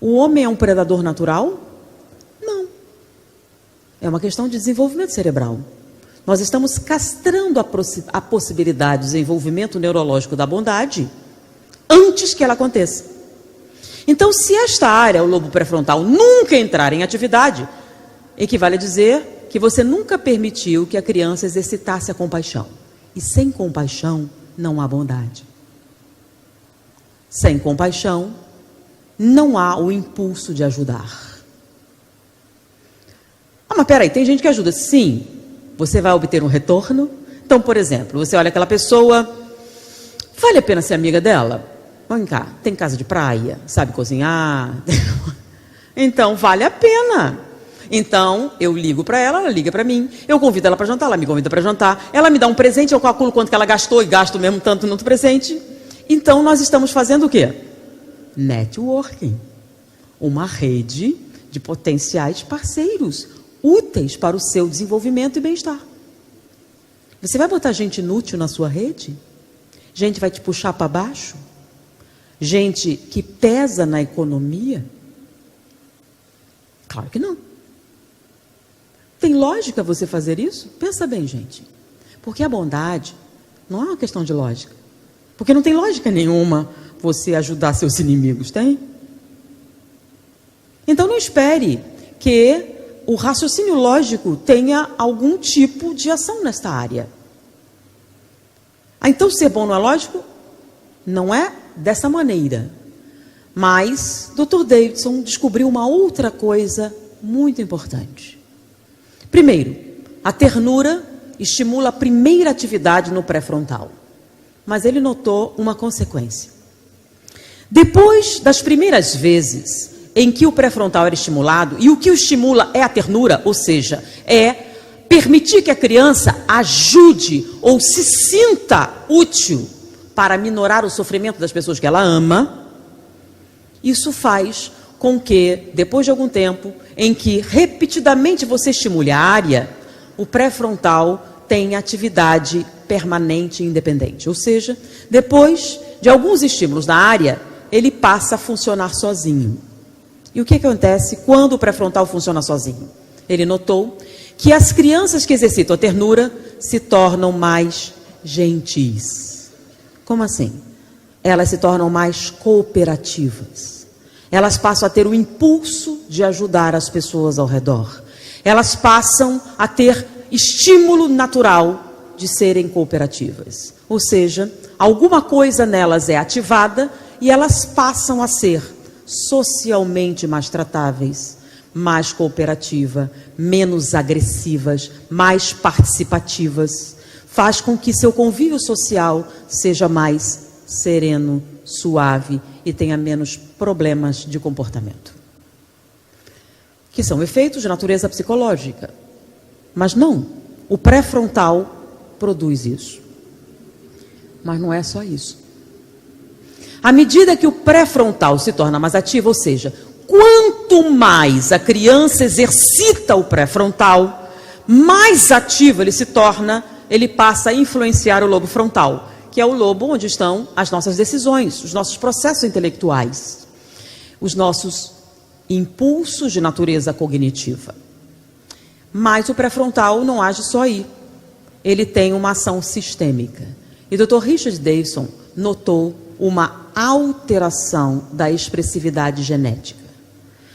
O homem é um predador natural? Não. É uma questão de desenvolvimento cerebral. Nós estamos castrando a possibilidade de desenvolvimento neurológico da bondade antes que ela aconteça. Então, se esta área, o lobo pré-frontal, nunca entrar em atividade, equivale a dizer que você nunca permitiu que a criança exercitasse a compaixão. E sem compaixão não há bondade. Sem compaixão não há o impulso de ajudar. Ah, mas peraí, tem gente que ajuda. Sim, você vai obter um retorno. Então, por exemplo, você olha aquela pessoa, vale a pena ser amiga dela? Vem cá, tem casa de praia, sabe cozinhar? Então, vale a pena. Então, eu ligo para ela, ela liga para mim, eu convido ela para jantar, ela me convida para jantar, ela me dá um presente, eu calculo quanto que ela gastou e gasto mesmo tanto no outro presente. Então, nós estamos fazendo o quê? Networking. Uma rede de potenciais parceiros úteis para o seu desenvolvimento e bem-estar. Você vai botar gente inútil na sua rede? Gente vai te puxar para baixo? Gente que pesa na economia? Claro que não. Tem lógica você fazer isso? Pensa bem, gente. Porque a bondade não é uma questão de lógica. Porque não tem lógica nenhuma você ajudar seus inimigos, tem? Então não espere que o raciocínio lógico tenha algum tipo de ação nesta área. Então ser bom não é lógico? Não é dessa maneira. Mas Dr. Davidson descobriu uma outra coisa muito importante. Primeiro, a ternura estimula a primeira atividade no pré-frontal. Mas ele notou uma consequência. Depois das primeiras vezes em que o pré-frontal era estimulado, e o que o estimula é a ternura, ou seja, é permitir que a criança ajude ou se sinta útil para minorar o sofrimento das pessoas que ela ama, isso faz com que, depois de algum tempo, em que repetidamente você estimule a área, o pré-frontal tem atividade permanente e independente. Ou seja, depois de alguns estímulos na área, ele passa a funcionar sozinho. E o que acontece quando o pré-frontal funciona sozinho? Ele notou que as crianças que exercitam a ternura se tornam mais gentis. Como assim? Elas se tornam mais cooperativas. Elas passam a ter o impulso de ajudar as pessoas ao redor. Elas passam a ter estímulo natural de serem cooperativas. Ou seja, alguma coisa nelas é ativada e elas passam a ser socialmente mais tratáveis, mais cooperativas, menos agressivas, mais participativas. Faz com que seu convívio social seja mais sereno, suave e tenha menos problemas de comportamento. Que são efeitos de natureza psicológica. Mas não, o pré-frontal produz isso. Mas não é só isso. À medida que o pré-frontal se torna mais ativo, ou seja, quanto mais a criança exercita o pré-frontal, mais ativo ele se torna, ele passa a influenciar o lobo frontal, que é o lobo onde estão as nossas decisões, os nossos processos intelectuais, os nossos impulsos de natureza cognitiva. Mas o pré-frontal não age só aí. Ele tem uma ação sistêmica. E o Dr. Richard Davidson notou uma alteração da expressividade genética.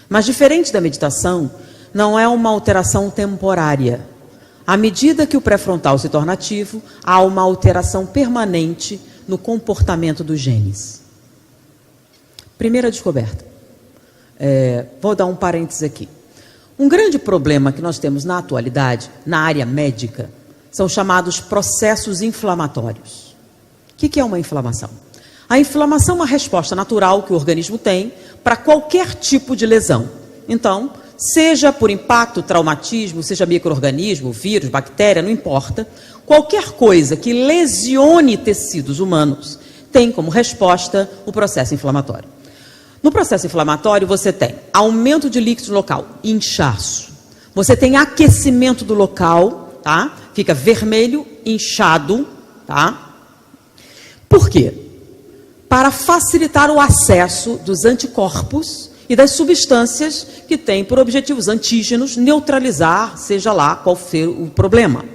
Mas diferente da meditação, não é uma alteração temporária. À medida que o pré-frontal se torna ativo, há uma alteração permanente no comportamento dos genes. Primeira descoberta. Vou dar um parênteses aqui. Um grande problema que nós temos na atualidade, na área médica, são chamados processos inflamatórios. O que é uma inflamação? A inflamação é uma resposta natural que o organismo tem para qualquer tipo de lesão. Então, seja por impacto, traumatismo, seja micro-organismo, vírus, bactéria, não importa. Qualquer coisa que lesione tecidos humanos tem como resposta o processo inflamatório. No processo inflamatório você tem aumento de líquido local, inchaço. Você tem aquecimento do local, tá? Fica vermelho, inchado, tá? Por quê? Para facilitar o acesso dos anticorpos e das substâncias que têm por objetivos antígenos neutralizar, seja lá qual for o problema.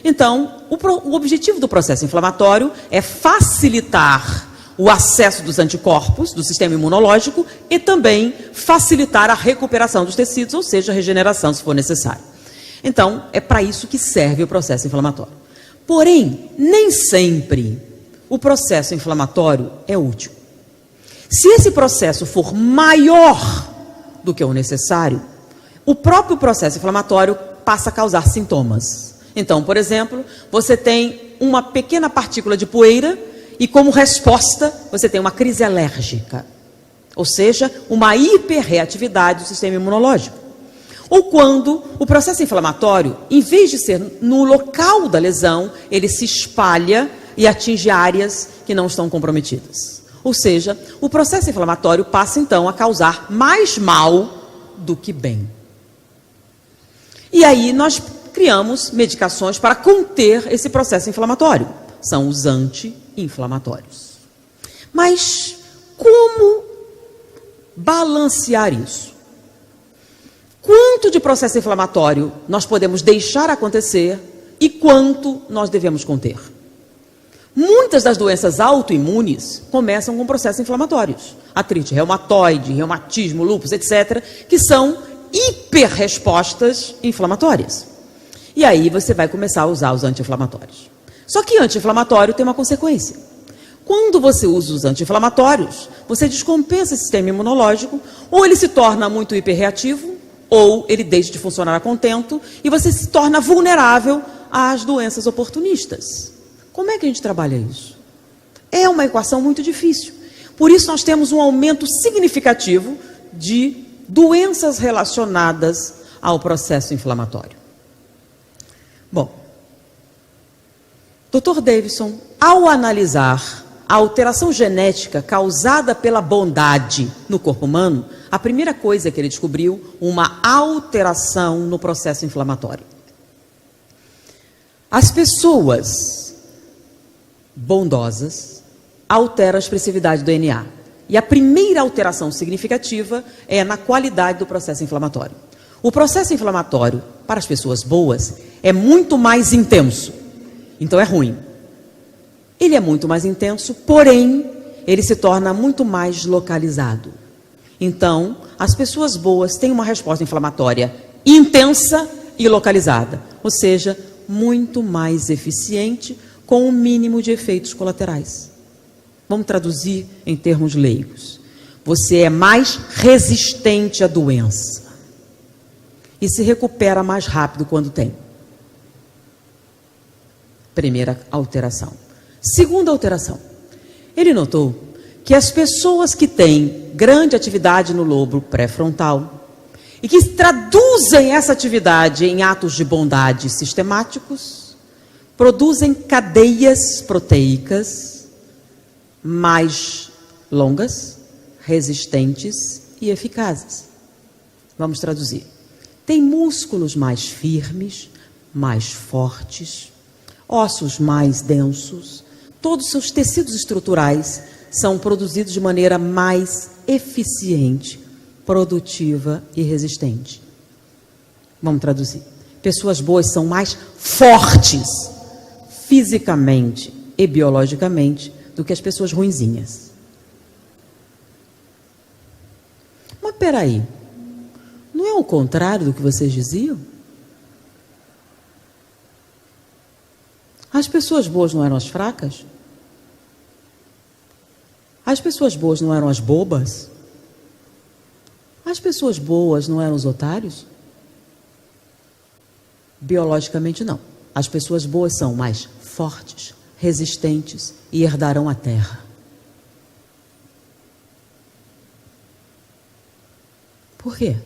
Então, o objetivo do processo inflamatório é facilitar o acesso dos anticorpos do sistema imunológico e também facilitar a recuperação dos tecidos, ou seja, a regeneração, se for necessário. Então, é para isso que serve o processo inflamatório. Porém, nem sempre o processo inflamatório é útil. Se esse processo for maior do que o necessário, o próprio processo inflamatório passa a causar sintomas. Então, por exemplo, você tem uma pequena partícula de poeira e, como resposta, você tem uma crise alérgica. Ou seja, uma hiperreatividade do sistema imunológico. Ou quando o processo inflamatório, em vez de ser no local da lesão, ele se espalha e atinge áreas que não estão comprometidas. Ou seja, o processo inflamatório passa então a causar mais mal do que bem. E aí nós criamos medicações para conter esse processo inflamatório. São os anti-inflamatórios. Mas como balancear isso? Quanto de processo inflamatório nós podemos deixar acontecer e quanto nós devemos conter? Muitas das doenças autoimunes começam com processos inflamatórios. Artrite reumatoide, reumatismo, lúpus, etc., que são hiperrespostas inflamatórias. E aí você vai começar a usar os anti-inflamatórios. Só que anti-inflamatório tem uma consequência. Quando você usa os anti-inflamatórios, você descompensa o sistema imunológico, ou ele se torna muito hiperreativo, ou ele deixa de funcionar a contento, e você se torna vulnerável às doenças oportunistas. Como é que a gente trabalha isso? É uma equação muito difícil. Por isso nós temos um aumento significativo de doenças relacionadas ao processo inflamatório. Bom, Dr. Davidson, ao analisar a alteração genética causada pela bondade no corpo humano, a primeira coisa que ele descobriu, uma alteração no processo inflamatório. As pessoas bondosas alteram a expressividade do DNA. E a primeira alteração significativa é na qualidade do processo inflamatório. O processo inflamatório, para as pessoas boas, é muito mais intenso. Então é ruim. Ele é muito mais intenso, porém, ele se torna muito mais localizado. Então, as pessoas boas têm uma resposta inflamatória intensa e localizada, ou seja, muito mais eficiente, com o mínimo de efeitos colaterais. Vamos traduzir em termos leigos. Você é mais resistente à doença e se recupera mais rápido quando tem. Primeira alteração. Segunda alteração. Ele notou que as pessoas que têm grande atividade no lobo pré-frontal e que traduzem essa atividade em atos de bondade sistemáticos, produzem cadeias proteicas mais longas, resistentes e eficazes. Vamos traduzir. Tem músculos mais firmes, mais fortes, ossos mais densos, todos os seus tecidos estruturais são produzidos de maneira mais eficiente, produtiva e resistente. Vamos traduzir. Pessoas boas são mais fortes, fisicamente e biologicamente, do que as pessoas ruinzinhas. Mas peraí, não é o contrário do que vocês diziam? As pessoas boas não eram as fracas? As pessoas boas não eram as bobas? As pessoas boas não eram os otários? Biologicamente não. As pessoas boas são mais fortes, resistentes e herdarão a terra. Por quê?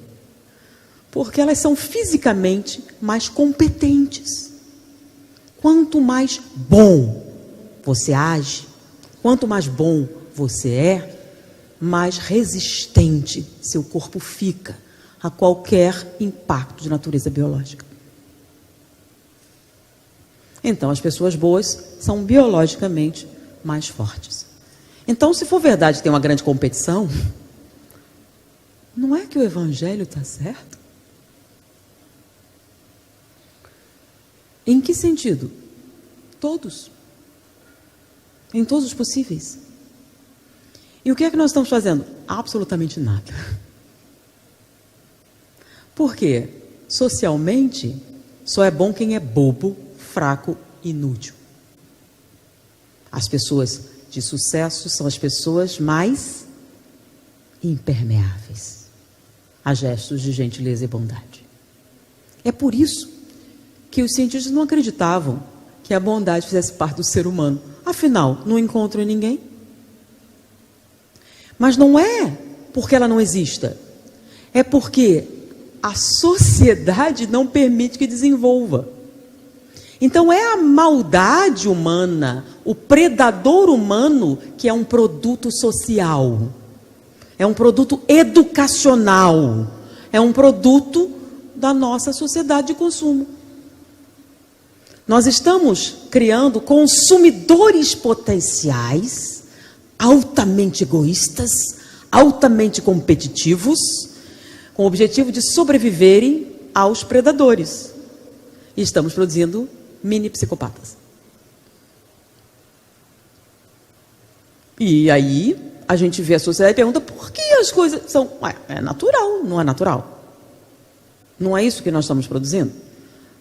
Porque elas são fisicamente mais competentes. Quanto mais bom você age, quanto mais bom você é, mais resistente seu corpo fica a qualquer impacto de natureza biológica. Então, as pessoas boas são biologicamente mais fortes. Então, se for verdade que tem uma grande competição, não é que o evangelho está certo? Em que sentido? Todos. Em todos os possíveis. E o que é que nós estamos fazendo? Absolutamente nada. Por quê? Socialmente, só é bom quem é bobo, fraco, inútil. As pessoas de sucesso são as pessoas mais impermeáveis a gestos de gentileza e bondade. É por isso que os cientistas não acreditavam que a bondade fizesse parte do ser humano. Afinal, não encontram em ninguém. Mas não é porque ela não exista. É porque a sociedade não permite que desenvolva. Então é a maldade humana, o predador humano, que é um produto social. É um produto educacional. É um produto da nossa sociedade de consumo. Nós estamos criando consumidores potenciais, altamente egoístas, altamente competitivos, com o objetivo de sobreviverem aos predadores. E estamos produzindo mini psicopatas. E aí a gente vê a sociedade e pergunta por que as coisas são... é natural, não é natural? Não é isso que nós estamos produzindo?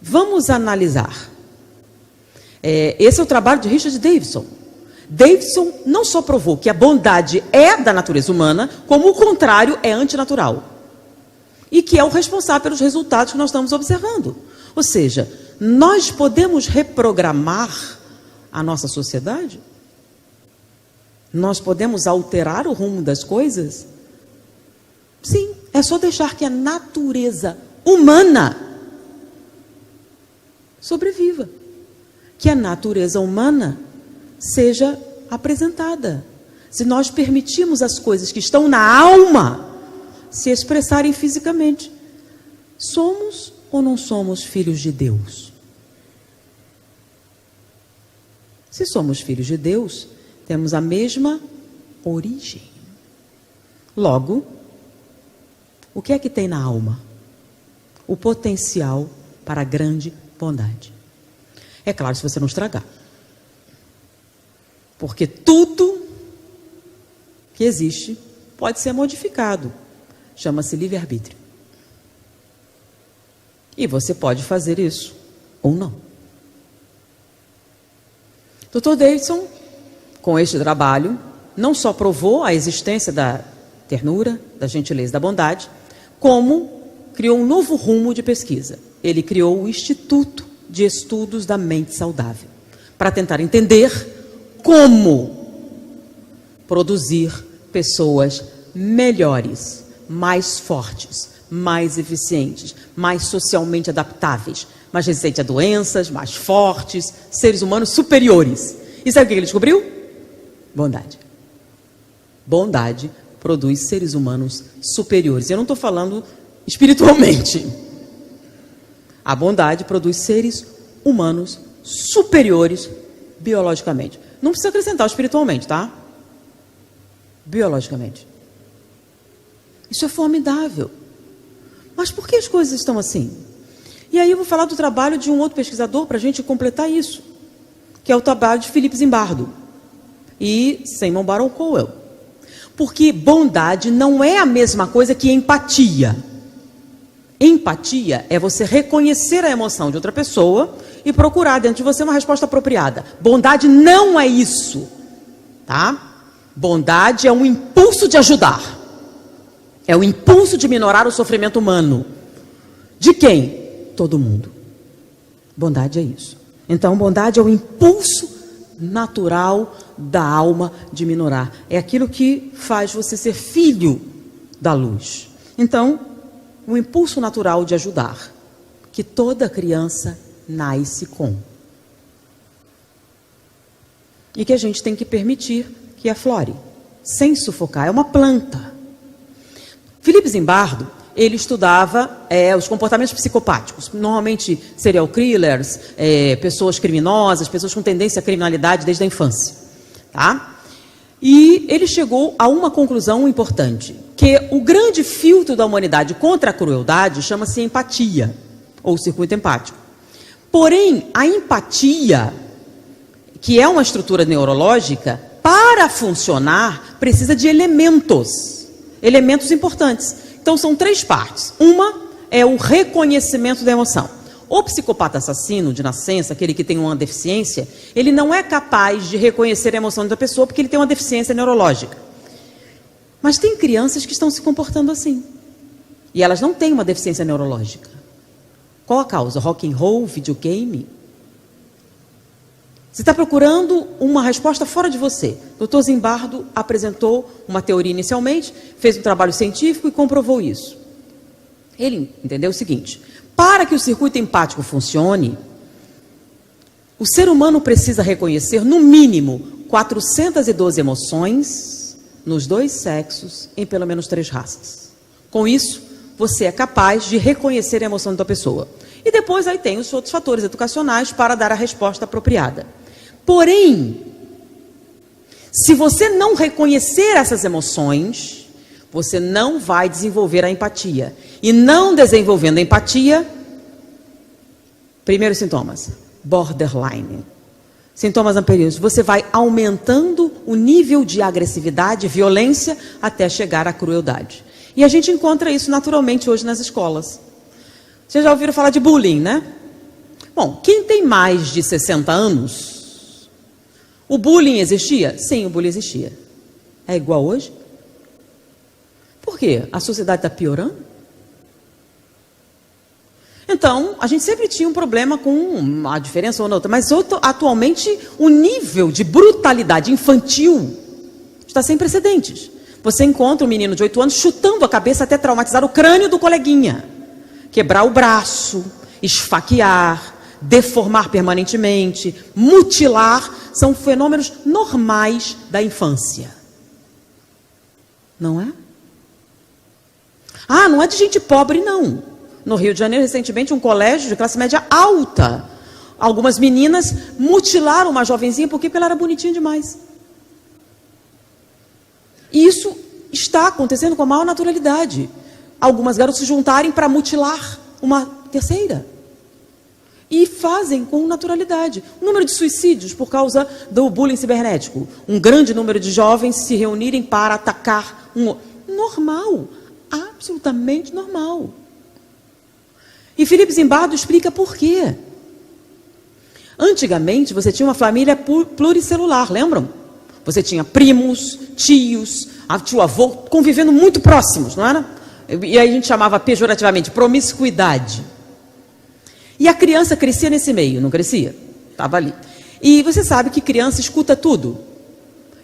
Vamos analisar. Esse é o trabalho de Richard Davidson. Davidson não só provou que a bondade é da natureza humana, como o contrário é antinatural. E que é o responsável pelos resultados que nós estamos observando. Ou seja, nós podemos reprogramar a nossa sociedade? Nós podemos alterar o rumo das coisas? Sim, é só deixar que a natureza humana sobreviva. Que a natureza humana seja apresentada. Se nós permitirmos as coisas que estão na alma se expressarem fisicamente, somos ou não somos filhos de Deus? Se somos filhos de Deus, temos a mesma origem. Logo, o que é que tem na alma? O potencial para a grande bondade. É claro, se você não estragar. Porque tudo que existe pode ser modificado. Chama-se livre-arbítrio. E você pode fazer isso ou não. Dr. Davidson, com este trabalho, não só provou a existência da ternura, da gentileza, da bondade, como criou um novo rumo de pesquisa. Ele criou o Instituto de Estudos da Mente Saudável, para tentar entender como produzir pessoas melhores, mais fortes, mais eficientes, mais socialmente adaptáveis, mais resistentes a doenças, mais fortes, seres humanos superiores. E sabe o que ele descobriu? Bondade. Bondade produz seres humanos superiores. Eu não estou falando espiritualmente. A bondade produz seres humanos superiores biologicamente. Não precisa acrescentar espiritualmente, tá? Biologicamente. Isso é formidável. Mas por que as coisas estão assim? E aí eu vou falar do trabalho de um outro pesquisador para a gente completar isso, que é o trabalho de Philip Zimbardo e Simon Baron-Cohen. Porque bondade não é a mesma coisa que empatia. Empatia é você reconhecer a emoção de outra pessoa e procurar dentro de você uma resposta apropriada. Bondade não é isso, tá? Bondade é um impulso de ajudar. É o impulso de minorar o sofrimento humano. De quem? Todo mundo. Bondade é isso. Então, bondade é o impulso natural da alma de minorar. É aquilo que faz você ser filho da luz. Então, o impulso natural de ajudar, que toda criança nasce com. E que a gente tem que permitir que aflore, sem sufocar. É uma planta. Philip Zimbardo, ele estudava os comportamentos psicopáticos, normalmente serial killers, pessoas criminosas, pessoas com tendência à criminalidade desde a infância. Tá? E ele chegou a uma conclusão importante, que o grande filtro da humanidade contra a crueldade chama-se empatia, ou circuito empático. Porém, a empatia, que é uma estrutura neurológica, para funcionar, precisa de elementos importantes. Então, são 3 partes. Uma é o reconhecimento da emoção. O psicopata assassino de nascença, aquele que tem uma deficiência, ele não é capaz de reconhecer a emoção da pessoa porque ele tem uma deficiência neurológica. Mas tem crianças que estão se comportando assim. E elas não têm uma deficiência neurológica. Qual a causa? Rock and roll, videogame? Você está procurando uma resposta fora de você. Dr. Zimbardo apresentou uma teoria inicialmente, fez um trabalho científico e comprovou isso. Ele entendeu o seguinte: para que o circuito empático funcione, o ser humano precisa reconhecer, no mínimo, 412 emoções nos 2 sexos, em pelo menos 3 raças. Com isso, você é capaz de reconhecer a emoção da pessoa. E depois aí tem os outros fatores educacionais para dar a resposta apropriada. Porém, se você não reconhecer essas emoções, você não vai desenvolver a empatia. E não desenvolvendo a empatia, primeiros sintomas, borderline. Sintomas anteriores, você vai aumentando o nível de agressividade, violência, até chegar à crueldade. E a gente encontra isso naturalmente hoje nas escolas. Vocês já ouviram falar de bullying, né? Bom, quem tem mais de 60 anos... O bullying existia? Sim, o bullying existia. É igual hoje? Por quê? A sociedade está piorando? Então, a gente sempre tinha um problema com uma diferença ou outra, mas atualmente o nível de brutalidade infantil está sem precedentes. Você encontra um menino de 8 anos chutando a cabeça até traumatizar o crânio do coleguinha, quebrar o braço, esfaquear, deformar permanentemente, mutilar, são fenômenos normais da infância. Não é? Ah, não é de gente pobre, não. No Rio de Janeiro, recentemente, um colégio de classe média alta. Algumas meninas mutilaram uma jovenzinha porque ela era bonitinha demais. E isso está acontecendo com a maior naturalidade. Algumas garotas se juntarem para mutilar uma terceira. E fazem com naturalidade. O número de suicídios por causa do bullying cibernético. Um grande número de jovens se reunirem para atacar um... Normal. Absolutamente normal. E Felipe Zimbardo explica por quê. Antigamente, você tinha uma família pluricelular, lembram? Você tinha primos, tios, tio avô, convivendo muito próximos, não era? E aí a gente chamava pejorativamente promiscuidade. E a criança crescia nesse meio, não crescia? Estava ali. E você sabe que criança escuta tudo.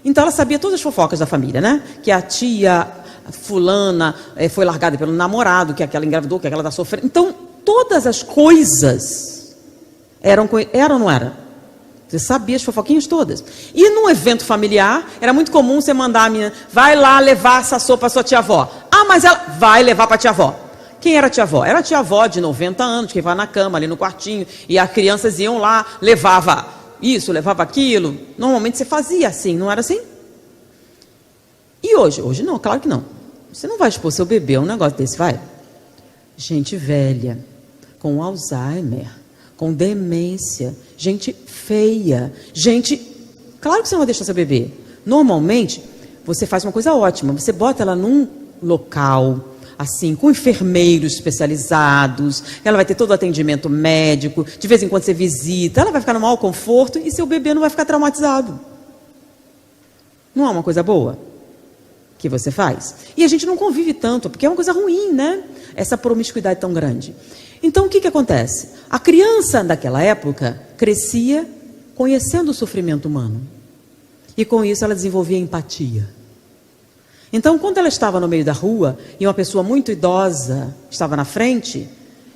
Então ela sabia todas as fofocas da família, né? Que a tia fulana foi largada pelo namorado, que aquela engravidou, que aquela está sofrendo. Então, todas as coisas eram ou não era? Você sabia as fofoquinhas todas. E num evento familiar, era muito comum você mandar a menina, vai lá levar essa sopa para sua tia-avó. Ah, mas ela vai levar para a tia-avó. Quem era a tia-avó? Era a tia-avó de 90 anos, que vai na cama, ali no quartinho, e as crianças iam lá, levava isso, levava aquilo. Normalmente você fazia assim, não era assim? E hoje? Hoje não, claro que não. Você não vai expor seu bebê a um negócio desse, vai? Gente velha, com Alzheimer, com demência, gente feia, gente... Claro que você não vai deixar seu bebê. Normalmente, você faz uma coisa ótima, você bota ela num local... assim, com enfermeiros especializados, ela vai ter todo o atendimento médico, de vez em quando você visita, ela vai ficar no maior conforto e seu bebê não vai ficar traumatizado. Não é uma coisa boa que você faz? E a gente não convive tanto, porque é uma coisa ruim, né? Essa promiscuidade tão grande. Então, o que acontece? A criança daquela época crescia conhecendo o sofrimento humano. E com isso ela desenvolvia empatia. Então, quando ela estava no meio da rua e uma pessoa muito idosa estava na frente,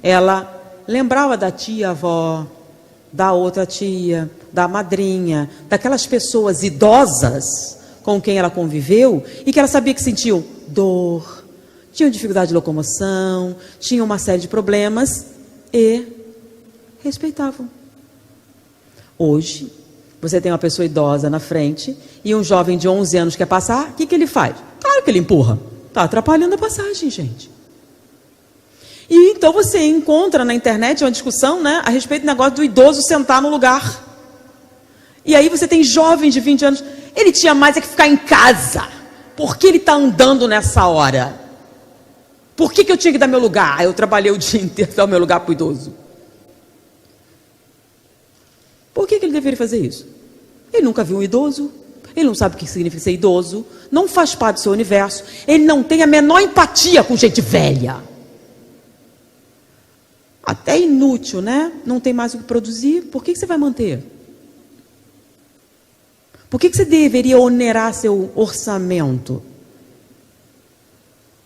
ela lembrava da tia-avó, da outra tia, da madrinha, daquelas pessoas idosas com quem ela conviveu e que ela sabia que sentiam dor, tinham dificuldade de locomoção, tinham uma série de problemas e respeitavam. Hoje, você tem uma pessoa idosa na frente e um jovem de 11 anos quer passar, o que ele faz? Claro que ele empurra. Está atrapalhando a passagem, gente. E então você encontra na internet uma discussão, né, a respeito do negócio do idoso sentar no lugar. E aí você tem jovens de 20 anos, ele tinha mais é que ficar em casa. Por que ele está andando nessa hora? Por que eu tinha que dar meu lugar? Eu trabalhei o dia inteiro para dar o meu lugar para o idoso. Por que ele deveria fazer isso? Ele nunca viu um idoso, ele não sabe o que significa ser idoso, não faz parte do seu universo, ele não tem a menor empatia com gente velha. Até inútil, né? Não tem mais o que produzir, por que você vai manter? Por que você deveria onerar seu orçamento?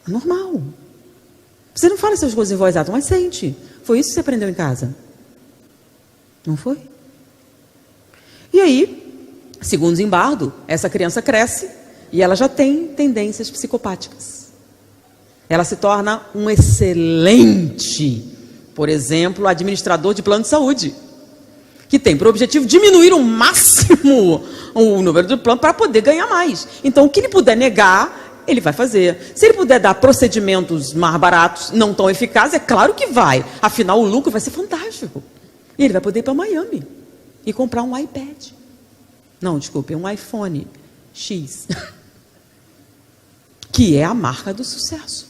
É normal. Você não fala essas coisas em voz alta, mas sente. Foi isso que você aprendeu em casa? Não foi? E aí, segundo Zimbardo, essa criança cresce e ela já tem tendências psicopáticas. Ela se torna um excelente, por exemplo, administrador de plano de saúde, que tem por objetivo diminuir o máximo o número de plano para poder ganhar mais. Então, o que ele puder negar, ele vai fazer. Se ele puder dar procedimentos mais baratos, não tão eficazes, é claro que vai. Afinal, o lucro vai ser fantástico. E ele vai poder ir para Miami e comprar um iPad. Não, desculpe, um iPhone X. Que é a marca do sucesso.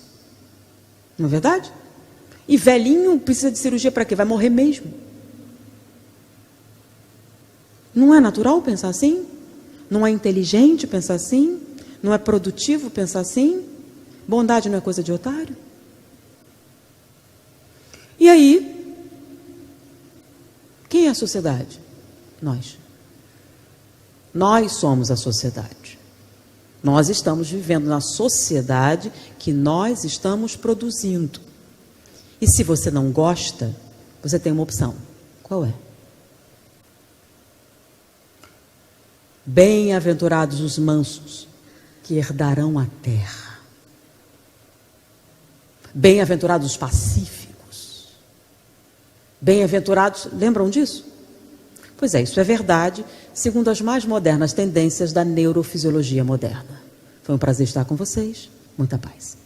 Não é verdade? E velhinho precisa de cirurgia para quê? Vai morrer mesmo. Não é natural pensar assim? Não é inteligente pensar assim? Não é produtivo pensar assim? Bondade não é coisa de otário? E aí, quem é a sociedade? Nós. Nós somos a sociedade. Nós estamos vivendo na sociedade que nós estamos produzindo. E se você não gosta, você tem uma opção. Qual é? Bem-aventurados os mansos, que herdarão a terra. Bem-aventurados os pacíficos. Bem-aventurados, lembram disso? Pois é, isso é verdade, segundo as mais modernas tendências da neurofisiologia moderna. Foi um prazer estar com vocês. Muita paz.